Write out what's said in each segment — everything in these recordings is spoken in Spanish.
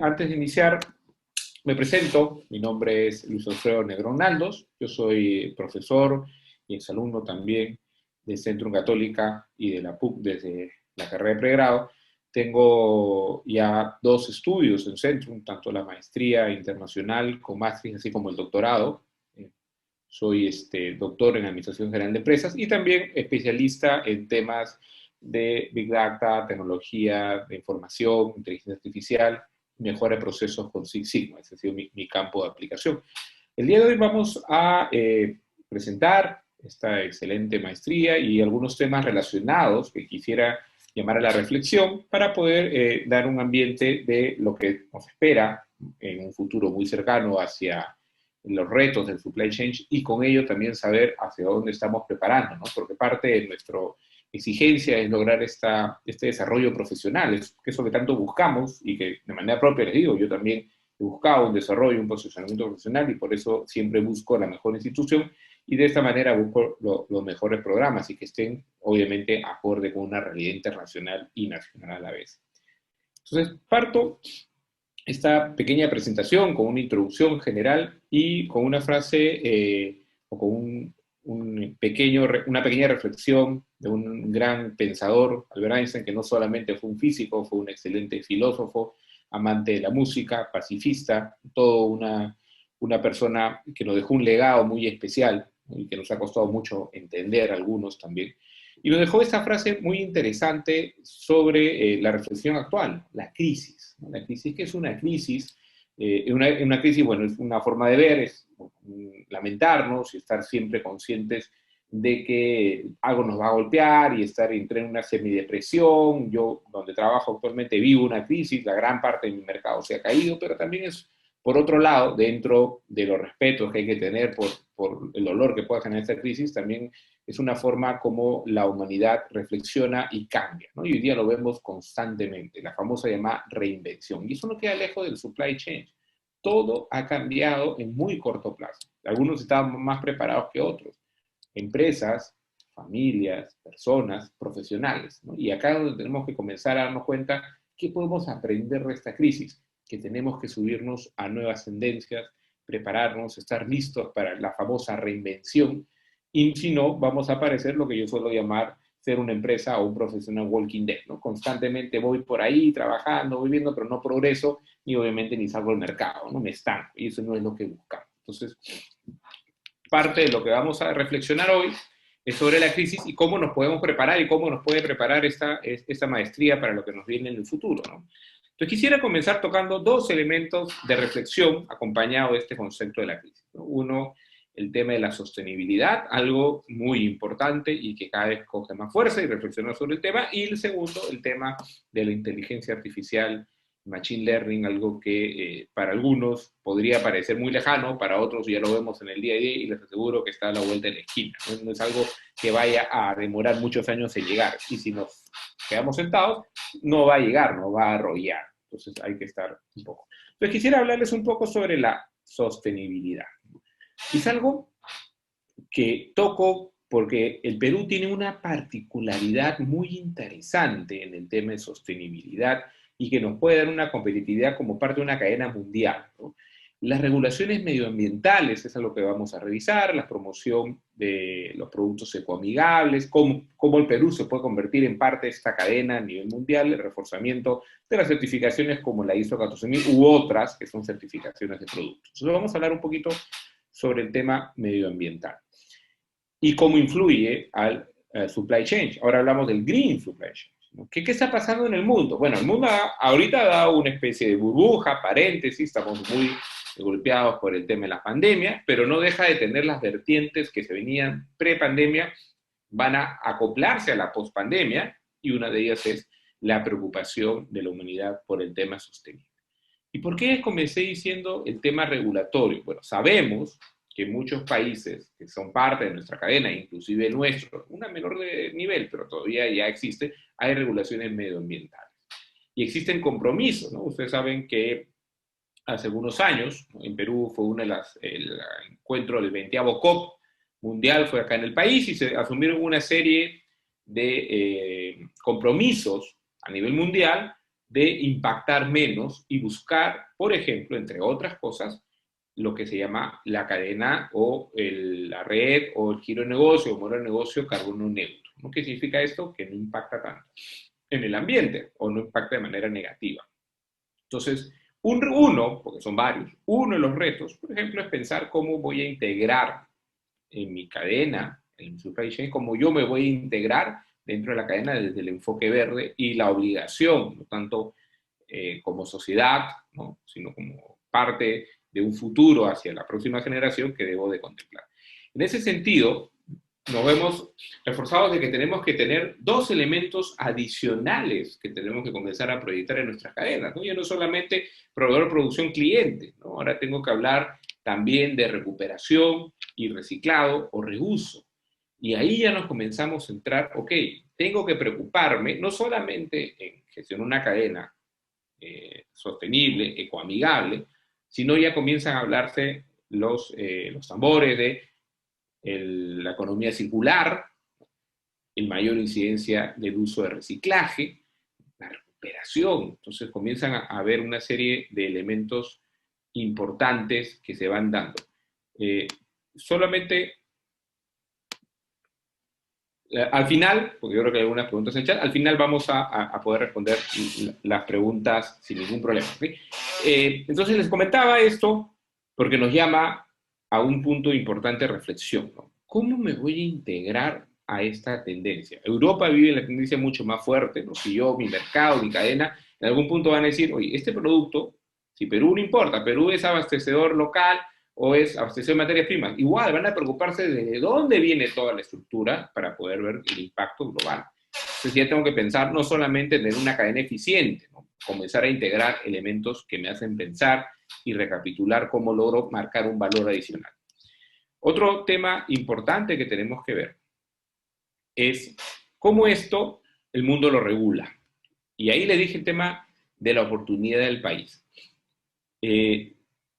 Antes de iniciar, me presento. Mi nombre es Luis Alfredo Negrón Naldos. Yo soy profesor y exalumno también de Centrum Católica y de la PUC desde la carrera de pregrado. Tengo ya 2 estudios en Centrum, tanto la maestría internacional con máster, así como el doctorado. Soy doctor en Administración General de Empresas y también especialista en temas de Big Data, tecnología de información, inteligencia artificial, mejora de procesos con Six Sigma. Ese ha sido mi campo de aplicación. El día de hoy vamos a presentar esta excelente maestría y algunos temas relacionados que quisiera llamar a la reflexión para poder dar un ambiente de lo que nos espera en un futuro muy cercano hacia los retos del supply chain y con ello también saber hacia dónde estamos preparando, ¿no? Porque parte de nuestra exigencia es lograr este desarrollo profesional, es que eso que tanto buscamos y que de manera propia les digo, yo también he buscado un desarrollo, un posicionamiento profesional y por eso siempre busco la mejor institución y de esta manera busco los mejores programas y que estén obviamente acorde con una realidad internacional y nacional a la vez. Entonces, parto esta pequeña presentación con una introducción general y con una frase o con una pequeña reflexión de un gran pensador, Albert Einstein, que no solamente fue un físico, fue un excelente filósofo, amante de la música, pacifista, toda una persona que nos dejó un legado muy especial y que nos ha costado mucho entender algunos también. Y nos dejó esta frase muy interesante sobre la reflexión actual, la crisis. ¿No? La crisis, ¿qué es una crisis? Una crisis, bueno, es una forma de ver, es lamentarnos y estar siempre conscientes de que algo nos va a golpear y entré en una semidepresión. Yo, donde trabajo actualmente, vivo una crisis, la gran parte de mi mercado se ha caído, pero también es, por otro lado, dentro de los respetos que hay que tener por el dolor que pueda generar esta crisis, también es una forma como la humanidad reflexiona y cambia, ¿no? Y hoy día lo vemos constantemente, la famosa llamada reinvención. Y eso no queda lejos del supply chain. Todo ha cambiado en muy corto plazo. Algunos estaban más preparados que otros. Empresas, familias, personas, profesionales, ¿no? Y acá es donde tenemos que comenzar a darnos cuenta qué podemos aprender de esta crisis, que tenemos que subirnos a nuevas tendencias, prepararnos, estar listos para la famosa reinvención, y si no, vamos a parecer lo que yo suelo llamar ser una empresa o un profesional walking dead, ¿no? Constantemente voy por ahí trabajando, viviendo, pero no progreso, ni obviamente ni salgo al mercado, ¿no? Me estanco, y eso no es lo que buscamos. Entonces, parte de lo que vamos a reflexionar hoy es sobre la crisis y cómo nos podemos preparar y cómo nos puede preparar esta maestría para lo que nos viene en el futuro, ¿no? Entonces quisiera comenzar tocando 2 elementos de reflexión acompañado de este concepto de la crisis, ¿no? Uno, el tema de la sostenibilidad, algo muy importante y que cada vez coge más fuerza y reflexionar sobre el tema, y el segundo, el tema de la inteligencia artificial, machine learning, algo que para algunos podría parecer muy lejano, para otros ya lo vemos en el día a día y les aseguro que está a la vuelta de la esquina. No es algo que vaya a demorar muchos años en llegar, y si nos quedamos sentados, no va a llegar, no va a arrollar. Entonces hay que estar un poco. Entonces quisiera hablarles un poco sobre la sostenibilidad. Es algo que toco porque el Perú tiene una particularidad muy interesante en el tema de sostenibilidad y que nos puede dar una competitividad como parte de una cadena mundial, ¿no? Las regulaciones medioambientales es algo que vamos a revisar, la promoción de los productos ecoamigables, cómo el Perú se puede convertir en parte de esta cadena a nivel mundial, el reforzamiento de las certificaciones como la ISO 14000 u otras que son certificaciones de productos. Entonces vamos a hablar un poquito sobre el tema medioambiental y cómo influye al supply chain. Ahora hablamos del green supply chain, ¿no? ¿Qué está pasando en el mundo? Bueno, el mundo ahorita ha dado una especie de burbuja, paréntesis, estamos muy golpeados por el tema de la pandemia, pero no deja de tener las vertientes que se venían pre-pandemia, van a acoplarse a la post-pandemia, y una de ellas es la preocupación de la humanidad por el tema sostenible. ¿Y por qué comencé diciendo el tema regulatorio? Bueno, sabemos que muchos países que son parte de nuestra cadena, inclusive el nuestro, una menor de nivel, pero todavía ya existe, hay regulaciones medioambientales. Y existen compromisos, ¿no? Ustedes saben que hace algunos años, ¿no? En Perú fue el encuentro del 20º COP mundial, fue acá en el país, y se asumieron una serie de compromisos a nivel mundial de impactar menos y buscar, por ejemplo, entre otras cosas, lo que se llama la cadena o la red o el giro de negocio o modelo de negocio carbono neutro, ¿no? ¿Qué significa esto? Que no impacta tanto en el ambiente o no impacta de manera negativa. Entonces, uno, porque son varios, uno de los retos, por ejemplo, es pensar cómo voy a integrar en mi cadena, en mi supply chain, cómo yo me voy a integrar dentro de la cadena desde el enfoque verde y la obligación, no tanto como sociedad, ¿no? Sino como parte de un futuro hacia la próxima generación que debo de contemplar. En ese sentido, nos vemos reforzados de que tenemos que tener dos elementos adicionales que tenemos que comenzar a proyectar en nuestras cadenas, ¿no? Ya no solamente proveedor, producción, cliente, ¿no? Ahora tengo que hablar también de recuperación y reciclado o reuso. Y ahí ya nos comenzamos a centrar, ok, tengo que preocuparme no solamente en gestionar una cadena sostenible, ecoamigable, sino ya comienzan a hablarse los tambores de la economía circular, el mayor incidencia del uso de reciclaje, la recuperación. Entonces comienzan a haber una serie de elementos importantes que se van dando. Solamente al final, porque yo creo que hay algunas preguntas en el chat, al final vamos a poder responder las preguntas sin ningún problema. ¿Sí? Entonces les comentaba esto porque nos llama a un punto importante de reflexión, ¿no? ¿Cómo me voy a integrar a esta tendencia? Europa vive en la tendencia mucho más fuerte, ¿no? Si yo, mi mercado, mi cadena, en algún punto van a decir, oye, este producto, si Perú no importa, Perú es abastecedor local, o es abastección de materias primas. Igual van a preocuparse de dónde viene toda la estructura para poder ver el impacto global. Entonces ya tengo que pensar no solamente en tener una cadena eficiente, ¿no? Comenzar a integrar elementos que me hacen pensar y recapitular cómo logro marcar un valor adicional. Otro tema importante que tenemos que ver es cómo esto el mundo lo regula. Y ahí le dije el tema de la oportunidad del país.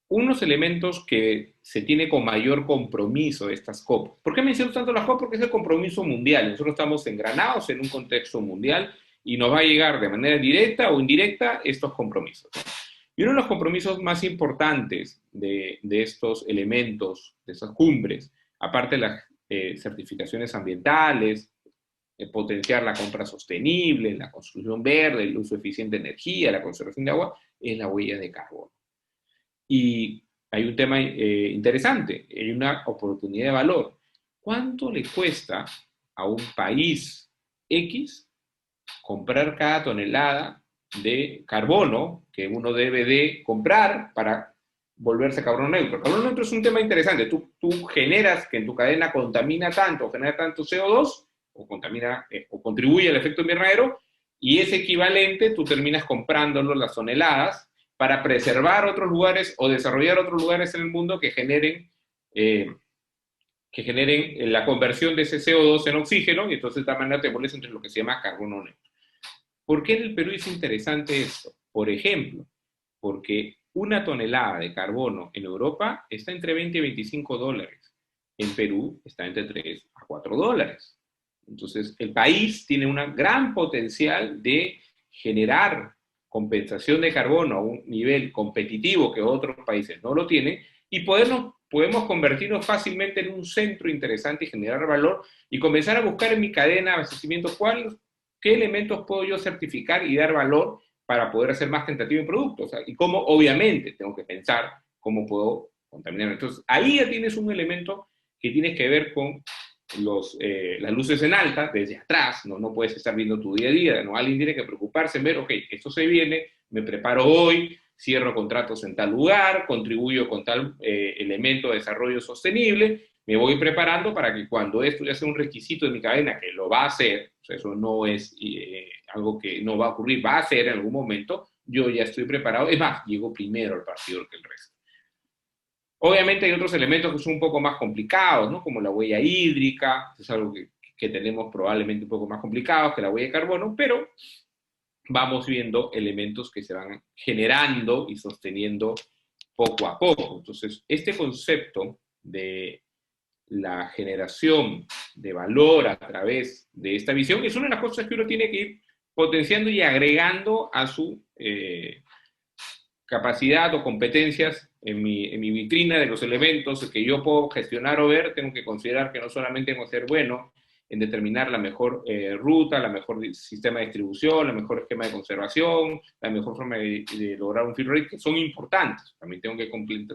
Unos elementos que se tiene con mayor compromiso de estas COP. ¿Por qué menciono tanto las COP? Porque es el compromiso mundial. Nosotros estamos engranados en un contexto mundial y nos va a llegar de manera directa o indirecta estos compromisos. Y uno de los compromisos más importantes de estos elementos, de esas cumbres, aparte de las certificaciones ambientales, potenciar la compra sostenible, la construcción verde, el uso eficiente de energía, la conservación de agua, es la huella de carbono. Y hay un tema interesante, hay una oportunidad de valor. ¿Cuánto le cuesta a un país X comprar cada tonelada de carbono que uno debe de comprar para volverse carbono neutro? Carbono neutro es un tema interesante. Tú generas que en tu cadena contamina tanto, genera tanto CO2, o contamina, o contribuye al efecto invernadero, y ese equivalente tú terminas comprándolo las toneladas para preservar otros lugares o desarrollar otros lugares en el mundo que generen la conversión de ese CO2 en oxígeno, y entonces de esta manera te vuelves entre lo que se llama carbono neutro. ¿Por qué en el Perú es interesante esto? Por ejemplo, porque una tonelada de carbono en Europa está entre 20 y 25 dólares. En Perú está entre 3 a 4 dólares. Entonces, el país tiene un gran potencial de generar compensación de carbono a un nivel competitivo que otros países no lo tienen, y podemos convertirnos fácilmente en un centro interesante y generar valor y comenzar a buscar en mi cadena de abastecimiento qué elementos puedo yo certificar y dar valor para poder hacer más tentativo en productos. Y cómo, obviamente, tengo que pensar cómo puedo contaminar. Entonces, ahí ya tienes un elemento que tienes que ver con las luces en alta, desde atrás, no puedes estar viendo tu día a día, ¿no? Alguien tiene que preocuparse en ver, ok, esto se viene, me preparo hoy, cierro contratos en tal lugar, contribuyo con tal elemento de desarrollo sostenible, me voy preparando para que cuando esto ya sea un requisito de mi cadena, que lo va a hacer, o sea, eso no es algo que no va a ocurrir, va a ser en algún momento, yo ya estoy preparado, es más, llego primero al partidor que el resto. Obviamente hay otros elementos que son un poco más complicados, ¿no? Como la huella hídrica, es algo que tenemos probablemente un poco más complicados que la huella de carbono, pero vamos viendo elementos que se van generando y sosteniendo poco a poco. Entonces, este concepto de la generación de valor a través de esta visión es una de las cosas que uno tiene que ir potenciando y agregando a su capacidad o competencias en mi vitrina de los elementos que yo puedo gestionar o ver, tengo que considerar que no solamente tengo que ser bueno en determinar la mejor ruta, la mejor sistema de distribución, la mejor esquema de conservación, la mejor forma de lograr un fill rate, que son importantes. También tengo que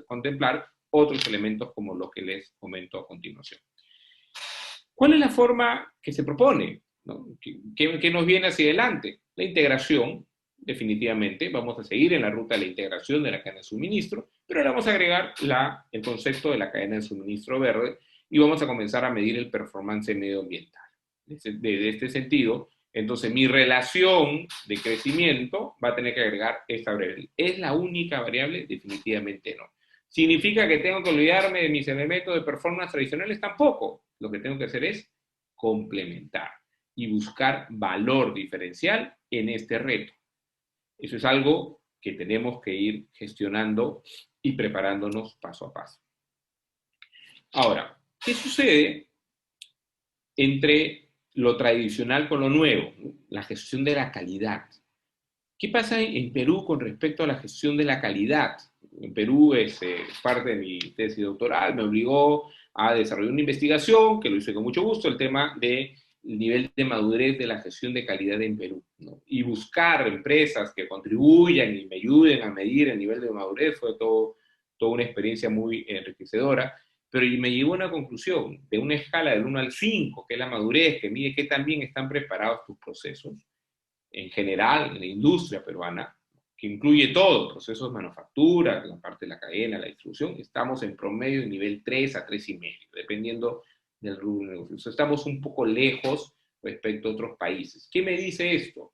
contemplar otros elementos como los que les comento a continuación. ¿Cuál es la forma que se propone? ¿No? ¿Qué nos viene hacia adelante? La integración, definitivamente. Vamos a seguir en la ruta de la integración de la cadena de suministro, pero le vamos a agregar el concepto de la cadena de suministro verde y vamos a comenzar a medir el performance medioambiental. Desde este sentido, entonces mi relación de crecimiento va a tener que agregar esta variable. ¿Es la única variable? Definitivamente no. ¿Significa que tengo que olvidarme de mis elementos de performance tradicionales? Tampoco. Lo que tengo que hacer es complementar y buscar valor diferencial en este reto. Eso es algo que tenemos que ir gestionando y preparándonos paso a paso. Ahora, ¿qué sucede entre lo tradicional con lo nuevo? La gestión de la calidad. ¿Qué pasa en Perú con respecto a la gestión de la calidad? En Perú es parte de mi tesis doctoral, me obligó a desarrollar una investigación, que lo hice con mucho gusto, el tema del nivel de madurez de la gestión de calidad en Perú, ¿no? Y buscar empresas que contribuyan y me ayuden a medir el nivel de madurez fue toda una experiencia muy enriquecedora, pero me llevó a una conclusión de una escala del 1 al 5, que es la madurez, que mide qué tan bien están preparados tus procesos, en general en la industria peruana, que incluye todo, procesos de manufactura, la parte de la cadena, la distribución, estamos en promedio de nivel 3 a 3,5, dependiendo del rubro de negocio. O sea, estamos un poco lejos respecto a otros países. ¿Qué me dice esto?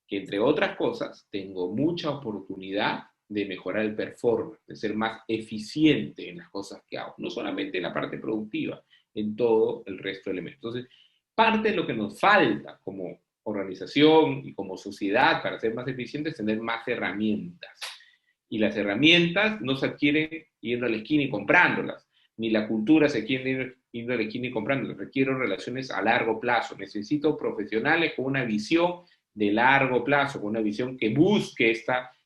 Que entre otras cosas, tengo mucha oportunidad de mejorar el performance, de ser más eficiente en las cosas que hago, no solamente en la parte productiva, en todo el resto de elementos. Entonces, parte de lo que nos falta como organización y como sociedad para ser más eficientes, tener más herramientas. Y las herramientas no se adquieren yendo a la esquina y comprándolas, ni la cultura se adquiere yendo a la esquina y comprándolas. Requiero relaciones a largo plazo. Necesito profesionales con una visión de largo plazo, con una visión que busque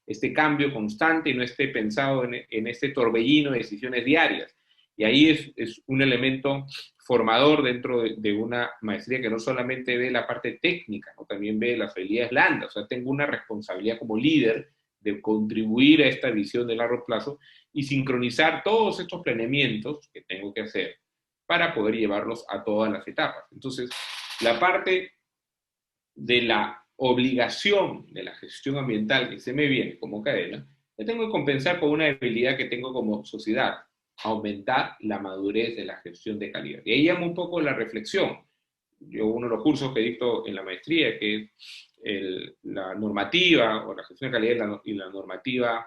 este cambio constante y no esté pensado en este torbellino de decisiones diarias. Y ahí es un elemento formador dentro de una maestría que no solamente ve la parte técnica, ¿no? También ve las habilidades blandas. O sea, tengo una responsabilidad como líder de contribuir a esta visión de largo plazo y sincronizar todos estos planeamientos que tengo que hacer para poder llevarlos a todas las etapas. Entonces, la parte de la obligación de la gestión ambiental que se me viene como cadena, la tengo que compensar con una habilidad que tengo como sociedad, aumentar la madurez de la gestión de calidad. Y ahí llamo un poco la reflexión. Yo uno de los cursos que dicto en la maestría, que es la normativa o la gestión de calidad y la normativa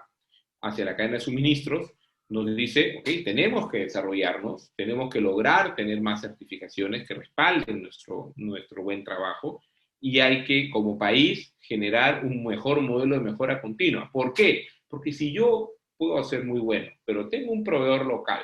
hacia la cadena de suministros, nos dice, ok, tenemos que desarrollarnos, tenemos que lograr tener más certificaciones que respalden nuestro buen trabajo y hay que, como país, generar un mejor modelo de mejora continua. ¿Por qué? Porque si yo puedo ser muy bueno, pero tengo un proveedor local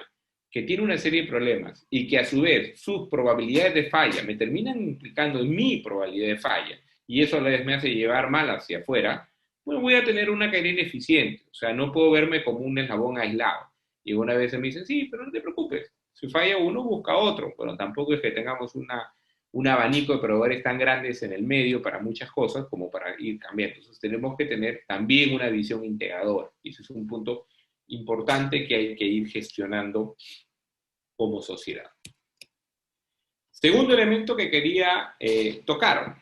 que tiene una serie de problemas y que a su vez sus probabilidades de falla me terminan implicando en mi probabilidad de falla y eso a la vez me hace llevar mal hacia afuera, pues voy a tener una caída ineficiente. O sea, no puedo verme como un eslabón aislado. Y una vez me dicen, sí, pero no te preocupes. Si falla uno, busca otro. Bueno, tampoco es que tengamos un abanico de proveedores tan grandes en el medio para muchas cosas como para ir cambiando. Entonces tenemos que tener también una visión integradora. Y ese es un punto importante que hay que ir gestionando como sociedad. Segundo elemento que quería tocar,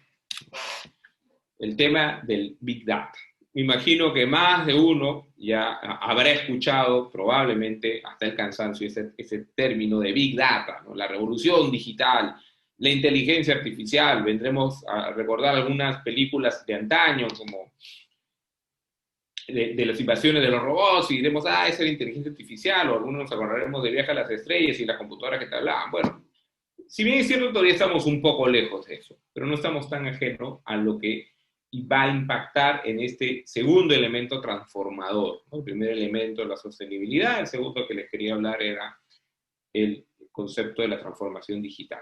el tema del Big Data. Me imagino que más de uno ya habrá escuchado probablemente hasta el cansancio ese término de Big Data, ¿no? La revolución digital, la inteligencia artificial. Vendremos a recordar algunas películas de antaño como de las invasiones de los robots y diremos, esa es la inteligencia artificial, o algunos nos acordaremos de Viaje a las Estrellas y las computadoras que te hablaban. Bueno, si bien es cierto, todavía estamos un poco lejos de eso, pero no estamos tan ajenos a lo que va a impactar en este segundo elemento transformador, ¿no? El primer elemento es la sostenibilidad, el segundo que les quería hablar era el concepto de la transformación digital.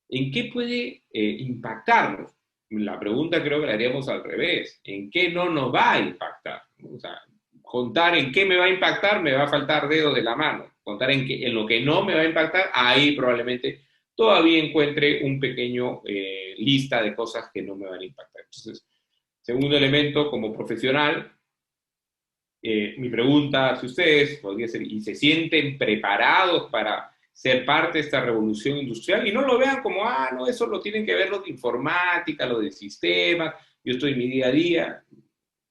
¿En qué puede impactarnos? la pregunta creo que la haríamos al revés. ¿En qué no nos va a impactar? O sea, contar en qué me va a impactar, me va a faltar dedos de la mano. Contar en lo que no me va a impactar, ahí probablemente todavía encuentre un pequeño lista de cosas que no me van a impactar. Entonces, segundo elemento, como profesional, mi pregunta hacia ustedes podría ser, ¿y se sienten preparados para ser parte de esta revolución industrial? Y no lo vean como, ah, no, eso lo tienen que ver los de informática, los de sistemas, yo estoy en mi día a día.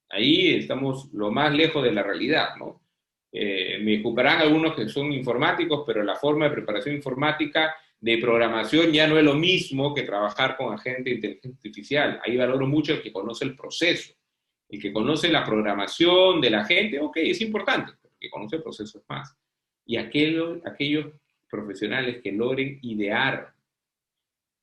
Ahí estamos lo más lejos de la realidad, ¿no? Me disculparán algunos que son informáticos, pero la forma de preparación informática de programación ya no es lo mismo que trabajar con agente de inteligencia artificial. Ahí valoro mucho el que conoce el proceso, el que conoce la programación de la gente, ok, es importante, pero el que conoce el proceso es más. Y aquellos profesionales que logren idear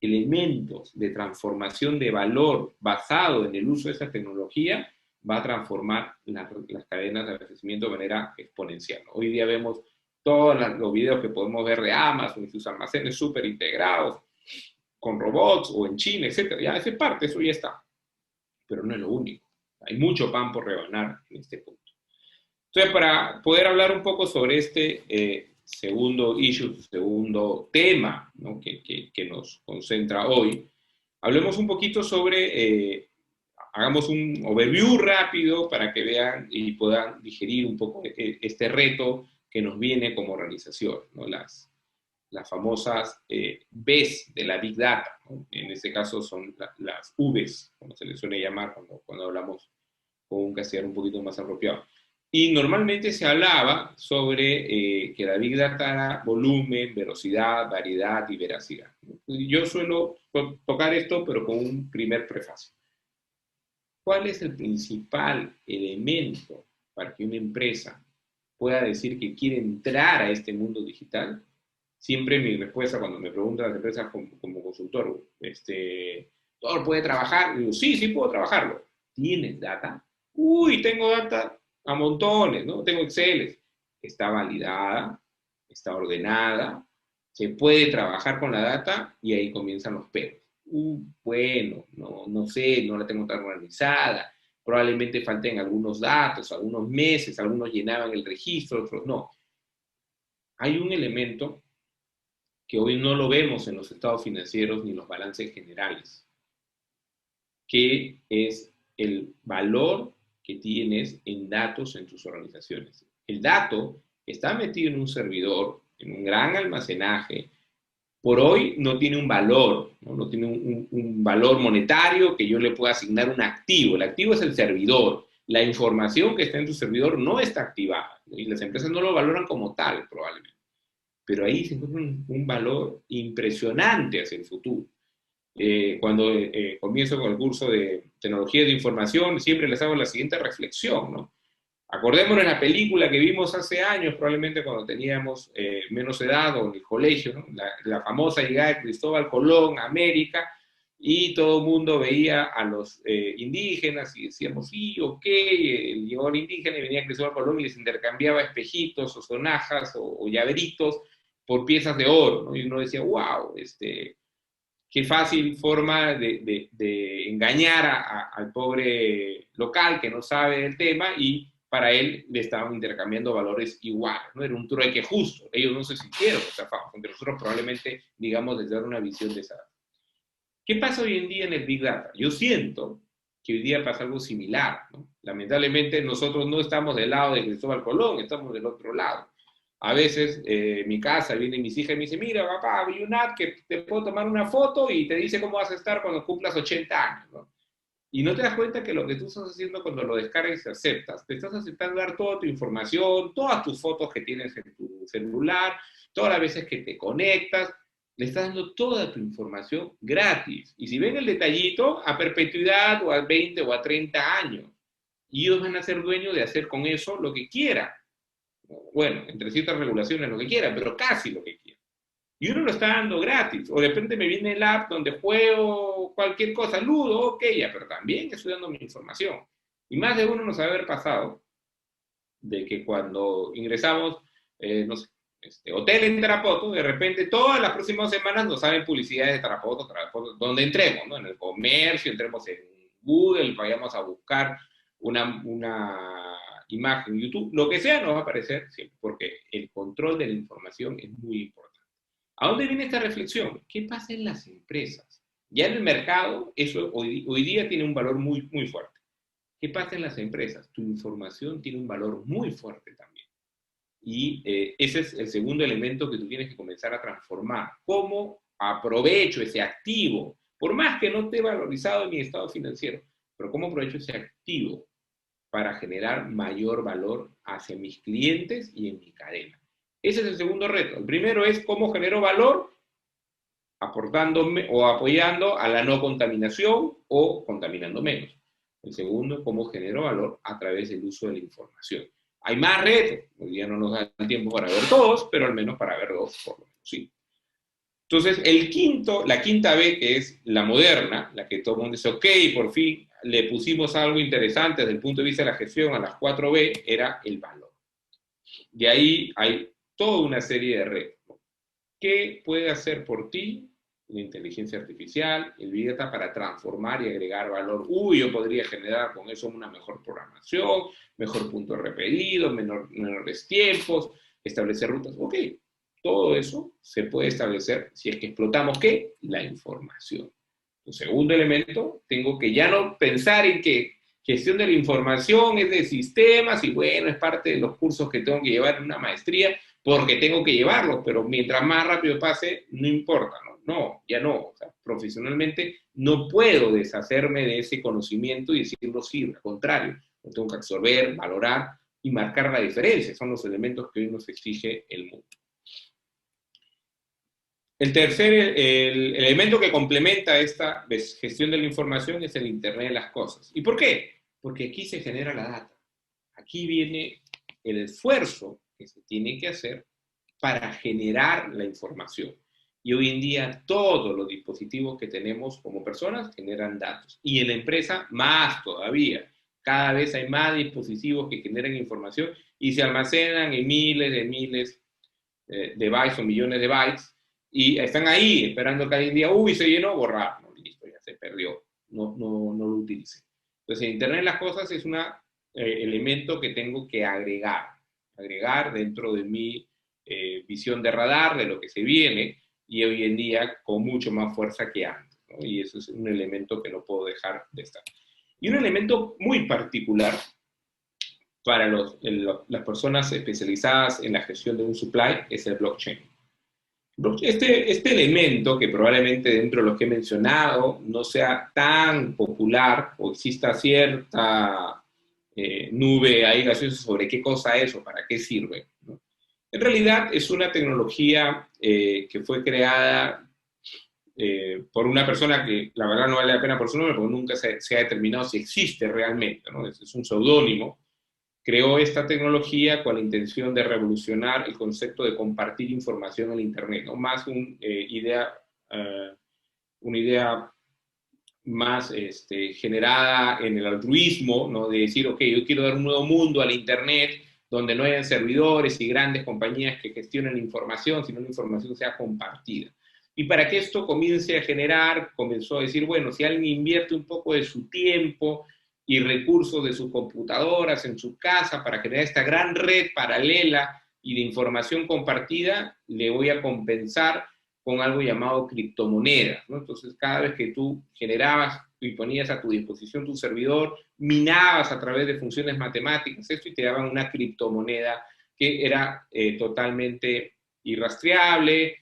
elementos de transformación de valor basado en el uso de esa tecnología, va a transformar las cadenas de abastecimiento de manera exponencial. Hoy día vemos todos los videos que podemos ver de Amazon y sus almacenes súper integrados, con robots o en China, etc. Ya esa parte, eso ya está. Pero no es lo único. Hay mucho pan por rebanar en este punto. Entonces, para poder hablar un poco sobre este segundo issue, segundo tema, ¿no? que nos concentra hoy, hablemos un poquito sobre, hagamos un overview rápido para que vean y puedan digerir un poco este reto que nos viene como organización, ¿no? Las famosas Bs de la Big Data, ¿no? En este caso son las Vs, como se les suele llamar cuando hablamos con un castellano un poquito más apropiado. Y normalmente se hablaba sobre que la Big Data era volumen, velocidad, variedad y veracidad. Yo suelo tocar esto, pero con un primer prefacio. ¿Cuál es el principal elemento para que una empresa pueda decir que quiere entrar a este mundo digital? Siempre mi respuesta cuando me preguntan las empresas como consultor, ¿todo puede trabajar? Digo, sí, sí puedo trabajarlo. ¿Tienes data? Uy, tengo data a montones, ¿no? Tengo Excel. Está validada, está ordenada, se puede trabajar con la data y ahí comienzan los peros. Bueno, no sé, no la tengo tan organizada, probablemente falten algunos datos, algunos meses, algunos llenaban el registro, otros no. Hay un elemento que hoy no lo vemos en los estados financieros ni en los balances generales, que es el valor que tienes en datos en tus organizaciones. El dato está metido en un servidor, en un gran almacenaje, por hoy no tiene un valor, no tiene un valor monetario que yo le pueda asignar un activo. El activo es el servidor. La información que está en tu servidor no está activada, ¿no? Y las empresas no lo valoran como tal, probablemente. Pero ahí se encuentra un valor impresionante hacia el futuro. Cuando comienzo con el curso de tecnología de información, siempre les hago la siguiente reflexión, ¿no? Acordémonos de la película que vimos hace años, probablemente cuando teníamos menos edad o en el colegio, ¿no? La famosa llegada de Cristóbal Colón a América, y todo el mundo veía a los indígenas y decíamos, sí, ok, llegó el indígena y venía Cristóbal Colón y les intercambiaba espejitos o sonajas o llaveritos por piezas de oro, ¿no? Y uno decía, wow, qué fácil forma de engañar al pobre local que no sabe del tema, y para él le estaban intercambiando valores iguales, ¿no? Era un trueque justo. Ellos no se sintieron estafados, aunque nosotros probablemente, digamos, desde una visión de esa. ¿Qué pasa hoy en día en el Big Data? Yo siento que hoy día pasa algo similar, ¿no? Lamentablemente nosotros no estamos del lado de Cristóbal Colón, estamos del otro lado. A veces en mi casa vienen mis hijas y me dicen, mira papá, vi un app que te puedo tomar una foto y te dice cómo vas a estar cuando cumplas 80 años, ¿no? Y no te das cuenta que lo que tú estás haciendo cuando lo descargas y aceptas, te estás aceptando dar toda tu información, todas tus fotos que tienes en tu celular, todas las veces que te conectas, le estás dando toda tu información gratis. Y si ven el detallito, a perpetuidad o a 20 o a 30 años. Y ellos van a ser dueños de hacer con eso lo que quieran. Bueno, entre ciertas regulaciones lo que quieran, pero casi lo que quieran. Y uno lo está dando gratis. O de repente me viene el app donde juego cualquier cosa, Ludo, ok, ya, pero también estoy dando mi información. Y más de uno nos ha haber pasado de que cuando ingresamos, no sé, hotel en Tarapoto, de repente todas las próximas semanas nos salen publicidades de Tarapoto, donde entremos, ¿no? En el comercio, entremos en Google, vayamos a buscar una imagen en YouTube, lo que sea nos va a aparecer siempre, porque el control de la información es muy importante. ¿A dónde viene esta reflexión? ¿Qué pasa en las empresas? Ya en el mercado, eso hoy día tiene un valor muy, muy fuerte. ¿Qué pasa en las empresas? Tu información tiene un valor muy fuerte también. Y ese es el segundo elemento que tú tienes que comenzar a transformar. ¿Cómo aprovecho ese activo? Por más que no esté valorizado en mi estado financiero, pero ¿cómo aprovecho ese activo para generar mayor valor hacia mis clientes y en mi cadena? Ese es el segundo reto. El primero es cómo genero valor aportándome o apoyando a la no contaminación o contaminando menos. El segundo, cómo genero valor a través del uso de la información. Hay más retos, hoy día no nos da el tiempo para ver todos, pero al menos para ver dos, por lo menos, sí. Entonces, la quinta B, que es la moderna, la que todo el mundo dice, ok, por fin le pusimos algo interesante desde el punto de vista de la gestión a las 4B, era el valor. De ahí hay toda una serie de retos. ¿Qué puede hacer por ti la inteligencia artificial, el Big Data, para transformar y agregar valor? Yo podría generar con eso una mejor programación, mejor punto de repetido, menores tiempos, establecer rutas. Ok, todo eso se puede establecer si es que explotamos, ¿qué? La información. El segundo elemento, tengo que ya no pensar en que gestión de la información es de sistemas y bueno, es parte de los cursos que tengo que llevar en una maestría, porque tengo que llevarlo, pero mientras más rápido pase, no importa, ¿no? No, ya no. O sea, profesionalmente no puedo deshacerme de ese conocimiento y decirlo sí, al contrario, lo tengo que absorber, valorar y marcar la diferencia. Son los elementos que hoy nos exige el mundo. El elemento que complementa esta gestión de la información es el Internet de las cosas. ¿Y por qué? Porque aquí se genera la data. Aquí viene el esfuerzo que se tiene que hacer para generar la información. Y hoy en día todos los dispositivos que tenemos como personas generan datos. Y en la empresa más todavía. Cada vez hay más dispositivos que generan información y se almacenan en miles de bytes o millones de bytes y están ahí esperando cada día, se llenó, borrar, no, listo, ya se perdió, no lo utilicé. Entonces, Internet de las cosas es un elemento que tengo que agregar dentro de mi visión de radar, de lo que se viene, y hoy en día con mucho más fuerza que antes, ¿no? Y eso es un elemento que no puedo dejar de estar. Y un elemento muy particular para las personas especializadas en la gestión de un supply es el blockchain. Este elemento, que probablemente dentro de los que he mencionado no sea tan popular o exista cierta nube ahí gaseosa sobre qué cosa es o para qué sirve, ¿no? En realidad es una tecnología que fue creada por una persona que la verdad no vale la pena por su nombre porque nunca se ha determinado si existe realmente, ¿no? Es un seudónimo. Creó esta tecnología con la intención de revolucionar el concepto de compartir información en Internet, ¿no? Más una idea más generada en el altruismo, ¿no? De decir, ok, yo quiero dar un nuevo mundo al Internet donde no hayan servidores y grandes compañías que gestionen la información, sino la información sea compartida. Y para que esto comience a generar, comenzó a decir, bueno, si alguien invierte un poco de su tiempo y recursos de sus computadoras en su casa para crear esta gran red paralela y de información compartida, le voy a compensar con algo llamado criptomonedas, ¿no? Entonces, cada vez que tú generabas y ponías a tu disposición tu servidor, minabas a través de funciones matemáticas esto y te daban una criptomoneda que era totalmente irrastreable,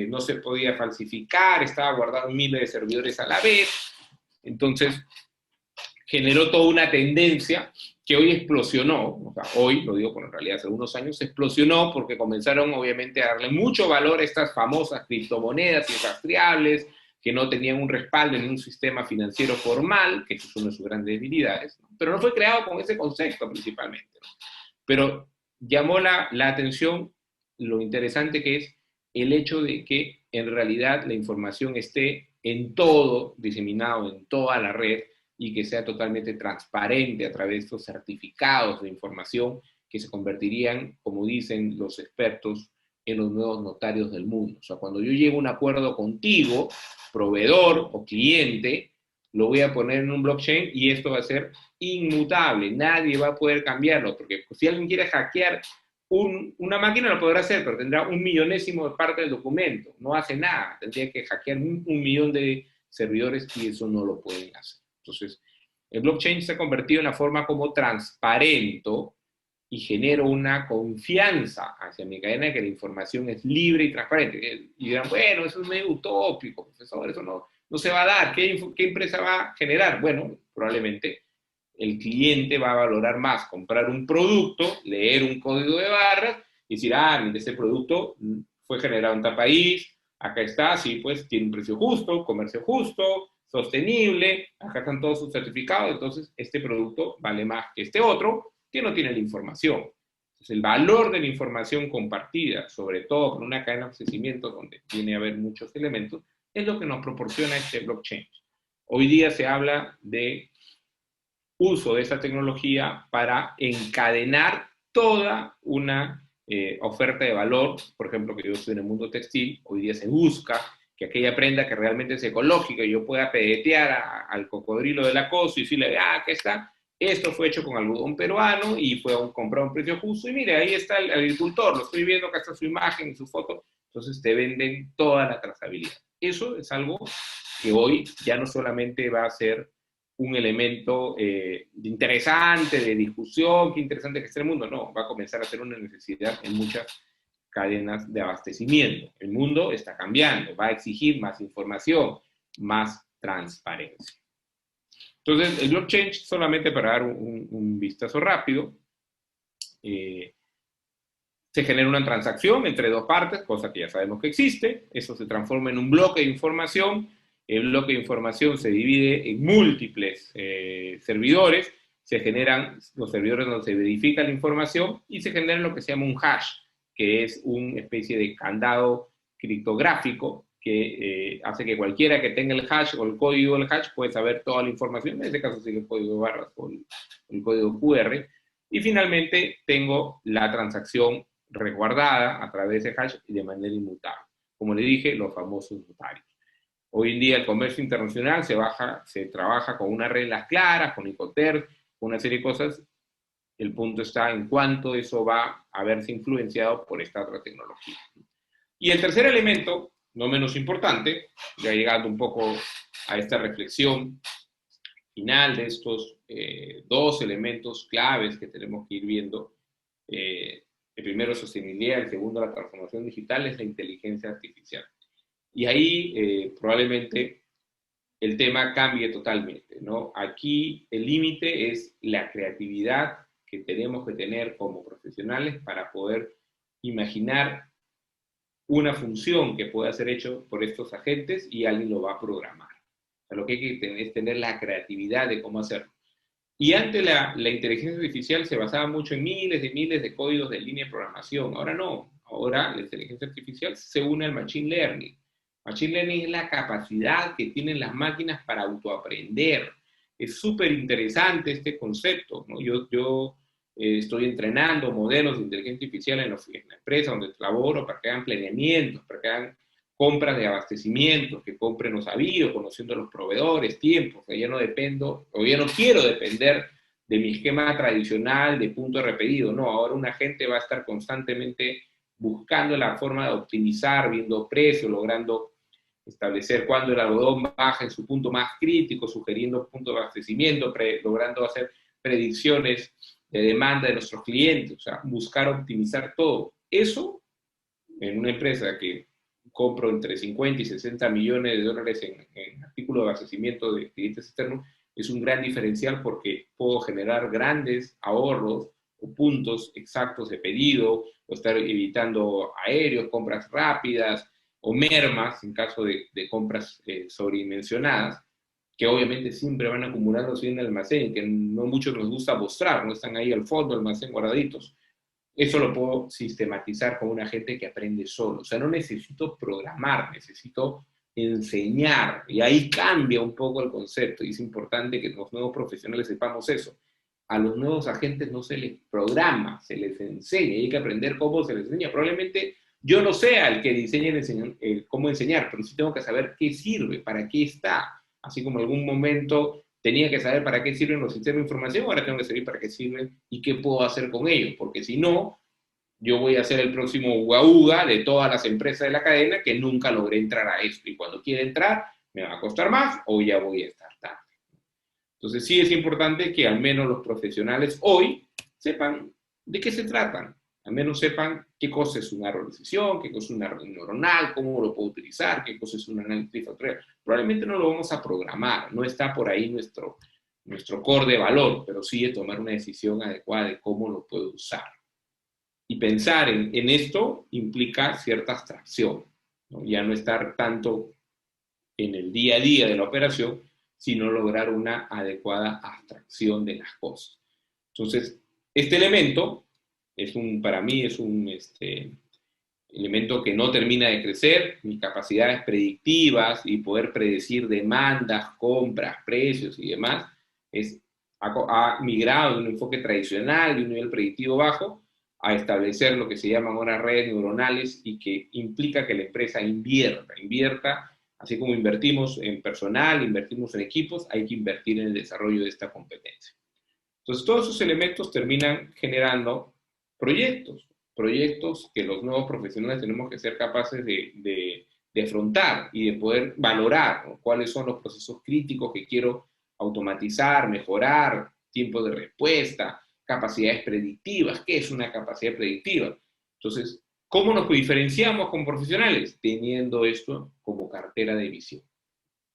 no se podía falsificar, estaba guardado en miles de servidores a la vez. Entonces, generó toda una tendencia que hoy explosionó, o sea, hoy, lo digo, en realidad hace unos años, explosionó porque comenzaron obviamente a darle mucho valor a estas famosas criptomonedas irrastreables que no tenían un respaldo en un sistema financiero formal, que es una de sus grandes debilidades, ¿no? Pero no fue creado con ese concepto principalmente, ¿no? Pero llamó la atención lo interesante que es el hecho de que en realidad la información esté en todo, diseminado en toda la red, y que sea totalmente transparente a través de estos certificados de información que se convertirían, como dicen los expertos, en los nuevos notarios del mundo. O sea, cuando yo llego a un acuerdo contigo, proveedor o cliente, lo voy a poner en un blockchain y esto va a ser inmutable. Nadie va a poder cambiarlo, porque si alguien quiere hackear una máquina lo podrá hacer, pero tendrá 1/1000.000 de parte del documento. No hace nada. Tendría que hackear 1 millón de servidores y eso no lo pueden hacer. Entonces, el blockchain se ha convertido en la forma como transparento y genero una confianza hacia mi cadena de que la información es libre y transparente. Y dirán, bueno, eso es medio utópico, profesor, eso no se va a dar. ¿Qué empresa va a generar? Bueno, probablemente el cliente va a valorar más comprar un producto, leer un código de barras y decir, mire, ese producto fue generado en tal país, acá está, sí, pues tiene un precio justo, comercio justo, sostenible, acá están todos sus certificados, entonces este producto vale más que este otro, que no tiene la información. Entonces, el valor de la información compartida, sobre todo con una cadena de abastecimiento donde tiene a haber muchos elementos, es lo que nos proporciona este blockchain. Hoy día se habla de uso de esta tecnología para encadenar toda una oferta de valor. Por ejemplo, que yo estoy en el mundo textil, hoy día se busca que aquella prenda que realmente es ecológica y yo pueda pedetear al cocodrilo del acoso y decirle, aquí está, esto fue hecho con algodón peruano y fue comprado a un precio justo y mire, ahí está el agricultor, lo estoy viendo, acá está su imagen y su foto, entonces te venden toda la trazabilidad. Eso es algo que hoy ya no solamente va a ser un elemento interesante, de discusión, qué interesante que esté el mundo, no, va a comenzar a ser una necesidad en muchas cadenas de abastecimiento. El mundo está cambiando, va a exigir más información, más transparencia. Entonces, el blockchain, solamente para dar un vistazo rápido, se genera una transacción entre dos partes, cosa que ya sabemos que existe, eso se transforma en un bloque de información, el bloque de información se divide en múltiples servidores, se generan los servidores donde se verifica la información y se genera lo que se llama un hash, que es una especie de candado criptográfico que hace que cualquiera que tenga el hash o el código del hash pueda saber toda la información, en este caso sigue el código de barras o el código QR, y finalmente tengo la transacción resguardada a través de hash y de manera inmutable. Como le dije, los famosos notarios. Hoy en día el comercio internacional se trabaja con unas reglas claras, con Incoterms, con una serie de cosas. El punto está en cuánto eso va a verse influenciado por esta otra tecnología. Y el tercer elemento, no menos importante, ya llegando un poco a esta reflexión final de estos dos elementos claves que tenemos que ir viendo, el primero, sostenibilidad, el segundo, la transformación digital, es la inteligencia artificial. Y ahí probablemente el tema cambie totalmente, ¿no? Aquí el límite es la creatividad que tenemos que tener como profesionales para poder imaginar una función que pueda ser hecho por estos agentes y alguien lo va a programar. O sea, lo que hay que tener es tener la creatividad de cómo hacerlo. Y antes la inteligencia artificial se basaba mucho en miles de códigos de línea de programación. Ahora no. Ahora la inteligencia artificial se une al machine learning. Machine learning es la capacidad que tienen las máquinas para autoaprender. Es súper interesante este concepto, ¿no? Yo estoy entrenando modelos de inteligencia artificial en la empresa donde laboro para que hagan planeamientos, para que hagan compras de abastecimientos, que compren los avíos, conociendo los proveedores, tiempos, que ya no dependo, o ya no quiero depender de mi esquema tradicional de punto de repetido, no, ahora una gente va a estar constantemente buscando la forma de optimizar, viendo precios, logrando establecer cuándo el algodón baja en su punto más crítico, sugiriendo puntos de abastecimiento, logrando hacer predicciones de demanda de nuestros clientes, o sea, buscar optimizar todo. Eso, en una empresa que compro entre 50 y 60 millones de dólares en artículos de abastecimiento de clientes externos, es un gran diferencial porque puedo generar grandes ahorros o puntos exactos de pedido, o estar evitando aéreos, compras rápidas, o mermas en caso de compras sobredimensionadas, que obviamente siempre van acumulándose en el almacén, que no muchos nos gusta mostrar, no están ahí al fondo del almacén guardaditos. Eso lo puedo sistematizar con una gente que aprende solo. O sea, no necesito programar, necesito enseñar. Y ahí cambia un poco el concepto. Y es importante que los nuevos profesionales sepamos eso. a los nuevos agentes no se les programa, se les enseña, y hay que aprender cómo se les enseña. Probablemente yo no sea el que diseñe cómo enseñar, pero sí tengo que saber qué sirve, para qué está. Así como en algún momento tenía que saber para qué sirven los sistemas de información, ahora tengo que saber para qué sirven y qué puedo hacer con ellos, porque si no, yo voy a ser el próximo uga uga de todas las empresas de la cadena que nunca logré entrar a esto, y cuando quiera entrar me va a costar más o ya voy a estar tarde. Entonces sí es importante que al menos los profesionales hoy sepan de qué se tratan, al menos sepan qué cosa es una organización, qué cosa es una red neuronal, cómo lo puedo utilizar, qué cosa es un análisis factorial. Probablemente no lo vamos a programar, no está por ahí nuestro core de valor, pero sí de tomar una decisión adecuada de cómo lo puedo usar. Y pensar en esto implica cierta abstracción, ¿no? Ya no estar tanto en el día a día de la operación, sino lograr una adecuada abstracción de las cosas. Entonces, este elemento para mí es un elemento que no termina de crecer. Mis capacidades predictivas y poder predecir demandas, compras, precios y demás, ha migrado de un enfoque tradicional, de un nivel predictivo bajo, a establecer lo que se llaman ahora redes neuronales, y que implica que la empresa invierta, así como invertimos en personal, invertimos en equipos, hay que invertir en el desarrollo de esta competencia. Entonces, todos esos elementos terminan generando proyectos que los nuevos profesionales tenemos que ser capaces de afrontar y de poder valorar, ¿no? Cuáles son los procesos críticos que quiero automatizar, mejorar, tiempo de respuesta, capacidades predictivas. ¿Qué es una capacidad predictiva? Entonces, ¿cómo nos diferenciamos como profesionales? Teniendo esto como cartera de visión.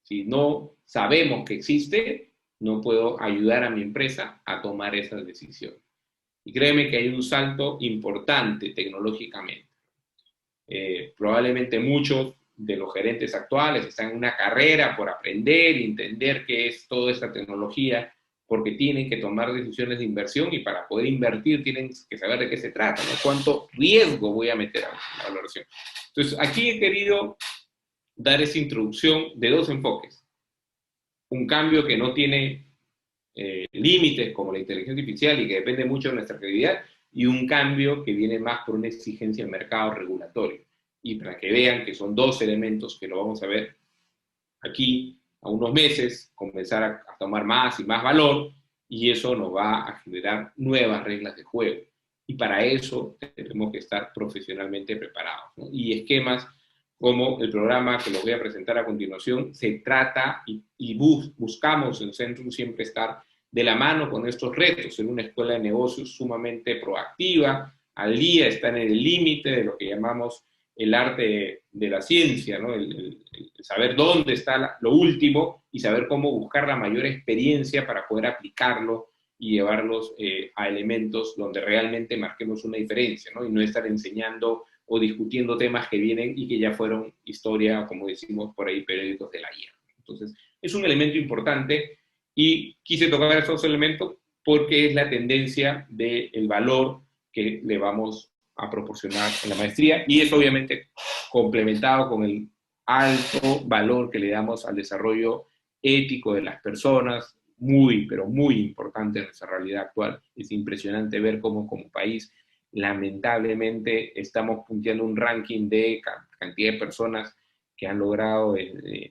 Si no sabemos que existe, no puedo ayudar a mi empresa a tomar esas decisiones. Y créeme que hay un salto importante tecnológicamente. Probablemente muchos de los gerentes actuales están en una carrera por aprender y entender qué es toda esta tecnología, porque tienen que tomar decisiones de inversión, y para poder invertir tienen que saber de qué se trata, ¿no? Cuánto riesgo voy a meter a la valoración. Entonces, aquí he querido dar esa introducción de dos enfoques. Un cambio que no tiene límites como la inteligencia artificial y que depende mucho de nuestra credibilidad, y un cambio que viene más por una exigencia del mercado regulatorio. Y para que vean que son dos elementos que lo vamos a ver aquí a unos meses, comenzar a tomar más y más valor, y eso nos va a generar nuevas reglas de juego. Y para eso tenemos que estar profesionalmente preparados, ¿no? Y esquemas como el programa que les voy a presentar a continuación, se trata y buscamos en Centrum siempre estar de la mano con estos retos, en una escuela de negocios sumamente proactiva, al día, estar en el límite de lo que llamamos el arte de la ciencia, ¿no? El saber dónde está lo último y saber cómo buscar la mayor experiencia para poder aplicarlo y llevarlos a elementos donde realmente marquemos una diferencia, ¿no? Y no estar enseñando o discutiendo temas que vienen y que ya fueron historia, como decimos por ahí, periódicos del ayer. Entonces, es un elemento importante, y quise tocar esos elementos porque es la tendencia del valor que le vamos a proporcionar en la maestría, y es obviamente complementado con el alto valor que le damos al desarrollo ético de las personas, muy, pero muy importante en nuestra realidad actual. Es impresionante ver cómo como país lamentablemente estamos punteando un ranking de cantidad de personas que han logrado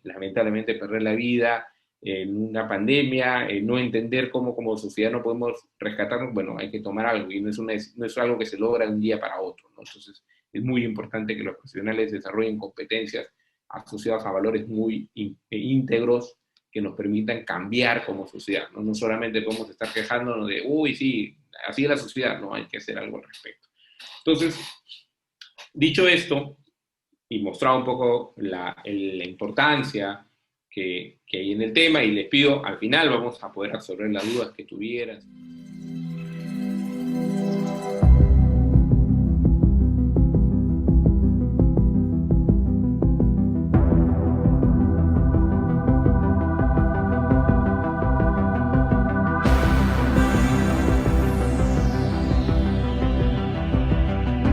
lamentablemente perder la vida en una pandemia, no entender cómo como sociedad no podemos rescatarnos. Bueno, hay que tomar algo, y no es algo que se logra de un día para otro, ¿no? Entonces es muy importante que los profesionales desarrollen competencias asociadas a valores muy íntegros que nos permitan cambiar como sociedad, ¿no? No solamente podemos estar quejándonos de, uy, sí, así es la sociedad, no, hay que hacer algo al respecto. Entonces, dicho esto, y mostrado un poco la importancia que hay en el tema, y les pido, al final vamos a poder absorber las dudas que tuvieran.